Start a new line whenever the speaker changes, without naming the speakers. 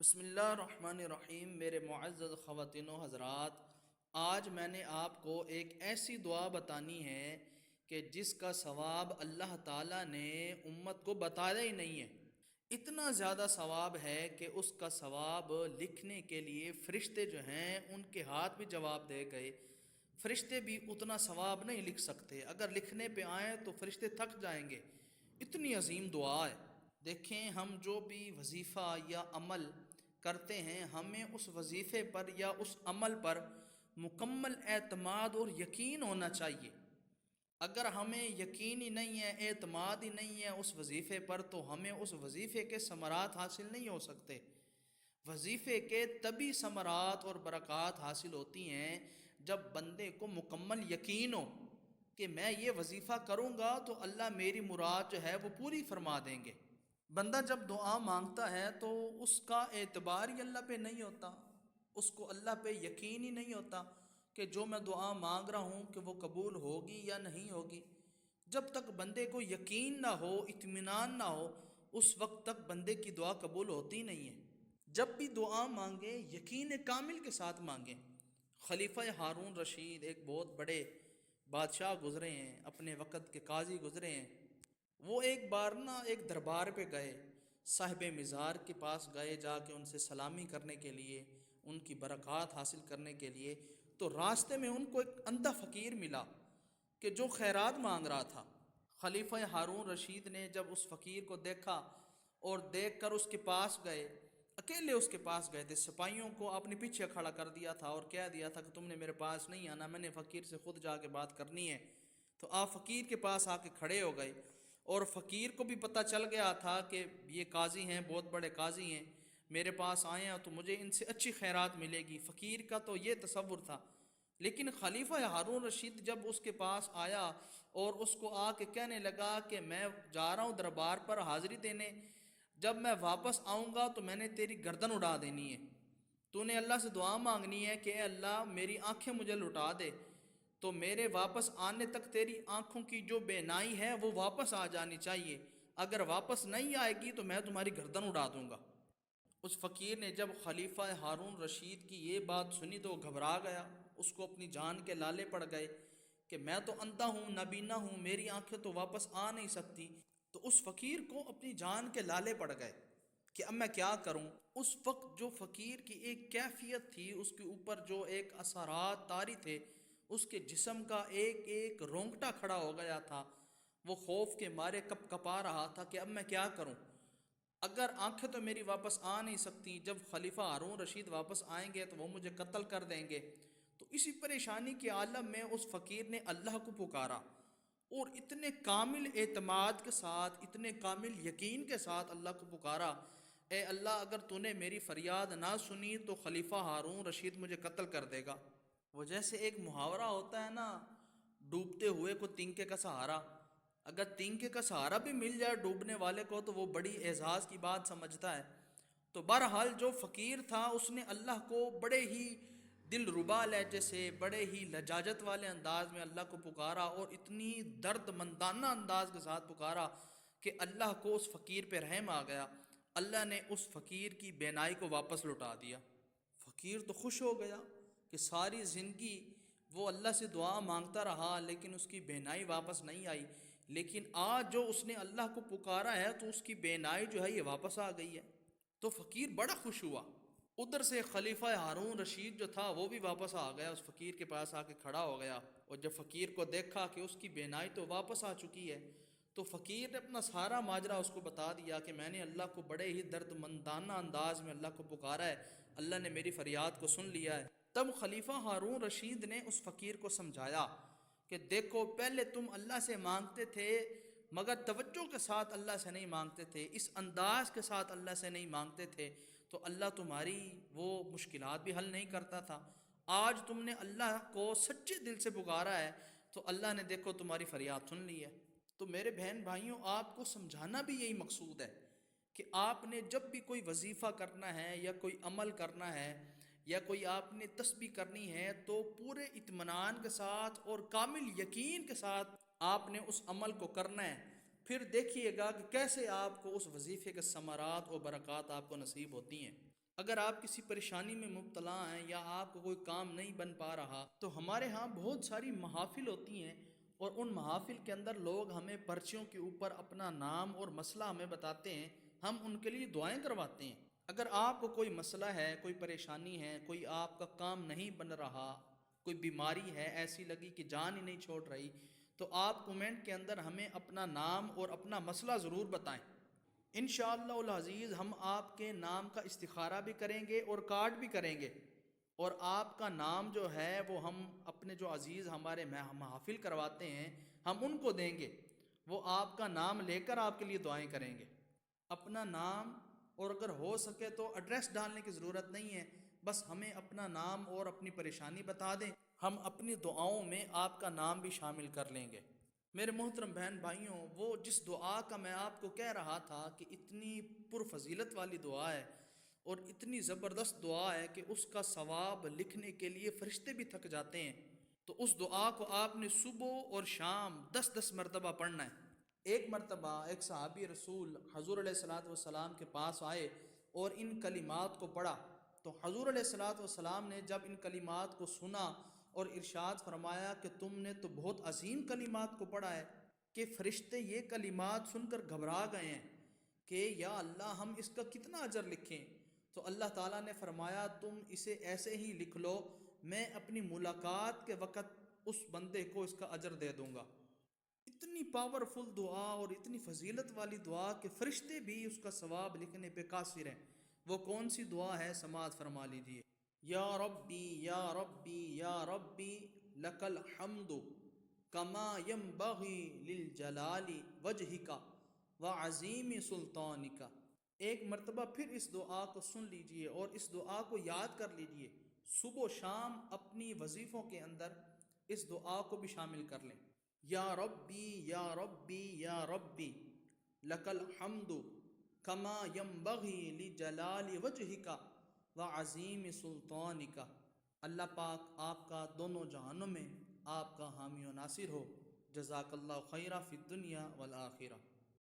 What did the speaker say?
بسم اللہ الرحمن الرحیم۔ میرے معزز خواتین و حضرات، آج میں نے آپ کو ایک ایسی دعا بتانی ہے کہ جس کا ثواب اللہ تعالیٰ نے امت کو بتایا ہی نہیں ہے۔ اتنا زیادہ ثواب ہے کہ اس کا ثواب لکھنے کے لیے فرشتے جو ہیں ان کے ہاتھ بھی جواب دے گئے۔ فرشتے بھی اتنا ثواب نہیں لکھ سکتے، اگر لکھنے پہ آئیں تو فرشتے تھک جائیں گے، اتنی عظیم دعا ہے۔ دیکھیں، ہم جو بھی وظیفہ یا عمل کرتے ہیں، ہمیں اس وظیفے پر یا اس عمل پر مکمل اعتماد اور یقین ہونا چاہیے۔ اگر ہمیں یقین ہی نہیں ہے، اعتماد ہی نہیں ہے اس وظیفے پر، تو ہمیں اس وظیفے کے ثمرات حاصل نہیں ہو سکتے۔ وظیفے کے تبھی ثمرات اور برکات حاصل ہوتی ہیں جب بندے کو مکمل یقین ہو کہ میں یہ وظیفہ کروں گا تو اللہ میری مراد جو ہے وہ پوری فرما دیں گے۔ بندہ جب دعا مانگتا ہے تو اس کا اعتبار ہی اللہ پہ نہیں ہوتا، اس کو اللہ پہ یقین ہی نہیں ہوتا کہ جو میں دعا مانگ رہا ہوں کہ وہ قبول ہوگی یا نہیں ہوگی۔ جب تک بندے کو یقین نہ ہو، اطمینان نہ ہو، اس وقت تک بندے کی دعا قبول ہوتی نہیں ہے۔ جب بھی دعا مانگیں یقین کامل کے ساتھ مانگیں۔ خلیفہ ہارون رشید ایک بہت بڑے بادشاہ گزرے ہیں، اپنے وقت کے قاضی گزرے ہیں۔ وہ ایک بار ایک دربار پہ گئے، صاحب مزار کے پاس گئے، جا کے ان سے سلامی کرنے کے لیے، ان کی برکات حاصل کرنے کے لیے۔ تو راستے میں ان کو ایک اندھا فقیر ملا کہ جو خیرات مانگ رہا تھا۔ خلیفہ ہارون رشید نے جب اس فقیر کو دیکھا اور دیکھ کر اس کے پاس گئے، اکیلے اس کے پاس گئے تھے، سپاہیوں کو اپنے پیچھے کھڑا کر دیا تھا اور کہہ دیا تھا کہ تم نے میرے پاس نہیں آنا، میں نے فقیر سے خود جا کے بات کرنی ہے۔ تو آپ فقیر کے پاس آ کے کھڑے ہو گئے، اور فقیر کو بھی پتہ چل گیا تھا کہ یہ قاضی ہیں، بہت بڑے قاضی ہیں، میرے پاس آئے ہیں تو مجھے ان سے اچھی خیرات ملے گی۔ فقیر کا تو یہ تصور تھا۔ لیکن خلیفہ ہارون رشید جب اس کے پاس آیا اور اس کو آ کے کہنے لگا کہ میں جا رہا ہوں دربار پر حاضری دینے، جب میں واپس آؤں گا تو میں نے تیری گردن اڑا دینی ہے، تو نے اللہ سے دعا مانگنی ہے کہ اے اللہ میری آنکھیں مجھے لٹا دے، تو میرے واپس آنے تک تیری آنکھوں کی جو بینائی ہے وہ واپس آ جانی چاہیے، اگر واپس نہیں آئے گی تو میں تمہاری گردن اڑا دوں گا۔ اس فقیر نے جب خلیفہ ہارون رشید کی یہ بات سنی تو وہ گھبرا گیا، اس کو اپنی جان کے لالے پڑ گئے کہ میں تو اندھا ہوں، نابینا ہوں، میری آنکھیں تو واپس آ نہیں سکتی۔ تو اس فقیر کو اپنی جان کے لالے پڑ گئے کہ اب میں کیا کروں۔ اس وقت جو فقیر کی ایک کیفیت تھی، اس کے اوپر جو ایک اثرات طاری تھے، اس کے جسم کا ایک ایک رونگٹا کھڑا ہو گیا تھا، وہ خوف کے مارے کپ کپا رہا تھا کہ اب میں کیا کروں۔ اگر آنکھیں تو میری واپس آ نہیں سکتی، جب خلیفہ ہارون رشید واپس آئیں گے تو وہ مجھے قتل کر دیں گے۔ تو اسی پریشانی کے عالم میں اس فقیر نے اللہ کو پکارا، اور اتنے کامل اعتماد کے ساتھ، اتنے کامل یقین کے ساتھ اللہ کو پکارا، اے اللہ اگر تو نے میری فریاد نہ سنی تو خلیفہ ہارون رشید مجھے قتل کر دے گا۔ وہ جیسے ایک محاورہ ہوتا ہے نا، ڈوبتے ہوئے کو تنکے کا سہارا، اگر تنکے کا سہارا بھی مل جائے ڈوبنے والے کو تو وہ بڑی اعزاز کی بات سمجھتا ہے۔ تو بہرحال جو فقیر تھا اس نے اللہ کو بڑے ہی دل ربا لہجے سے، بڑے ہی لجاجت والے انداز میں اللہ کو پکارا، اور اتنی درد مندانہ انداز کے ساتھ پکارا کہ اللہ کو اس فقیر پہ رحم آ گیا۔ اللہ نے اس فقیر کی بینائی کو واپس لوٹا دیا۔ فقیر تو خوش ہو گیا کہ ساری زندگی وہ اللہ سے دعا مانگتا رہا لیکن اس کی بینائی واپس نہیں آئی، لیکن آج جو اس نے اللہ کو پکارا ہے تو اس کی بینائی جو ہے یہ واپس آ گئی ہے۔ تو فقیر بڑا خوش ہوا۔ ادھر سے خلیفہ ہارون رشید جو تھا وہ بھی واپس آ گیا، اس فقیر کے پاس آ کے کھڑا ہو گیا، اور جب فقیر کو دیکھا کہ اس کی بینائی تو واپس آ چکی ہے، تو فقیر نے اپنا سارا ماجرا اس کو بتا دیا کہ میں نے اللہ کو بڑے ہی درد مندانہ انداز میں اللہ کو پکارا ہے، اللہ نے میری فریاد کو سن لیا ہے۔ تب خلیفہ ہارون رشید نے اس فقیر کو سمجھایا کہ دیکھو، پہلے تم اللہ سے مانگتے تھے مگر توجہ کے ساتھ اللہ سے نہیں مانگتے تھے، اس انداز کے ساتھ اللہ سے نہیں مانگتے تھے، تو اللہ تمہاری وہ مشکلات بھی حل نہیں کرتا تھا۔ آج تم نے اللہ کو سچے دل سے پکارا ہے تو اللہ نے دیکھو تمہاری فریاد سن لی ہے۔ تو میرے بہن بھائیوں، آپ کو سمجھانا بھی یہی مقصود ہے کہ آپ نے جب بھی کوئی وظیفہ کرنا ہے یا کوئی عمل کرنا ہے یا کوئی آپ نے تسبیح کرنی ہے تو پورے اطمینان کے ساتھ اور کامل یقین کے ساتھ آپ نے اس عمل کو کرنا ہے۔ پھر دیکھیے گا کہ کیسے آپ کو اس وظیفے کے ثمرات اور برکات آپ کو نصیب ہوتی ہیں۔ اگر آپ کسی پریشانی میں مبتلا ہیں یا آپ کو کوئی کام نہیں بن پا رہا تو ہمارے ہاں بہت ساری محافل ہوتی ہیں، اور ان محافل کے اندر لوگ ہمیں پرچیوں کے اوپر اپنا نام اور مسئلہ ہمیں بتاتے ہیں، ہم ان کے لیے دعائیں کرواتے ہیں۔ اگر آپ کو کوئی مسئلہ ہے، کوئی پریشانی ہے، کوئی آپ کا کام نہیں بن رہا، کوئی بیماری ہے ایسی لگی کہ جان ہی نہیں چھوڑ رہی، تو آپ کومنٹ کے اندر ہمیں اپنا نام اور اپنا مسئلہ ضرور بتائیں۔ انشاءاللہ العزیز ہم آپ کے نام کا استخارہ بھی کریں گے اور کارڈ بھی کریں گے، اور آپ کا نام جو ہے وہ ہم اپنے جو عزیز ہمارے محافل کرواتے ہیں ہم ان کو دیں گے، وہ آپ کا نام لے کر آپ کے لیے دعائیں کریں گے۔ اپنا نام اور اگر ہو سکے تو ایڈریس ڈالنے کی ضرورت نہیں ہے، بس ہمیں اپنا نام اور اپنی پریشانی بتا دیں، ہم اپنی دعاؤں میں آپ کا نام بھی شامل کر لیں گے۔ میرے محترم بہن بھائیوں، وہ جس دعا کا میں آپ کو کہہ رہا تھا کہ اتنی پرفضیلت والی دعا ہے اور اتنی زبردست دعا ہے کہ اس کا ثواب لکھنے کے لیے فرشتے بھی تھک جاتے ہیں، تو اس دعا کو آپ نے صبح اور شام 10 مرتبہ پڑھنا ہے۔ ایک مرتبہ ایک صحابی رسول حضور علیہ الصلوۃ والسلام کے پاس آئے اور ان کلمات کو پڑھا، تو حضور علیہ الصلوۃ والسلام نے جب ان کلمات کو سنا اور ارشاد فرمایا کہ تم نے تو بہت عظیم کلمات کو پڑھا ہے، کہ فرشتے یہ کلمات سن کر گھبرا گئے ہیں کہ یا اللہ ہم اس کا کتنا اجر لکھیں، تو اللہ تعالیٰ نے فرمایا تم اسے ایسے ہی لکھ لو، میں اپنی ملاقات کے وقت اس بندے کو اس کا اجر دے دوں گا۔ اتنی پاورفل دعا اور اتنی فضیلت والی دعا کہ فرشتے بھی اس کا ثواب لکھنے پہ قاصر ہیں۔ وہ کون سی دعا ہے سماعت فرما لیجیے۔ یا ربی یا ربی یا ربی لک الحمد کما ینبغی للجلال وجہک وعظیم سلطانک۔ ایک مرتبہ پھر اس دعا کو سن لیجئے اور اس دعا کو یاد کر لیجئے، صبح و شام اپنی وظیفوں کے اندر اس دعا کو بھی شامل کر لیں۔ یا ربی یا ربی یا ربی لک الحمد کما ینبغی لجلال وجہک وعظیم سلطانک۔ اللہ پاک آپ کا دونوں جہانوں میں آپ کا حامی و ناصر ہو۔ جزاک اللہ خیرہ فی الدنیا والآخرہ۔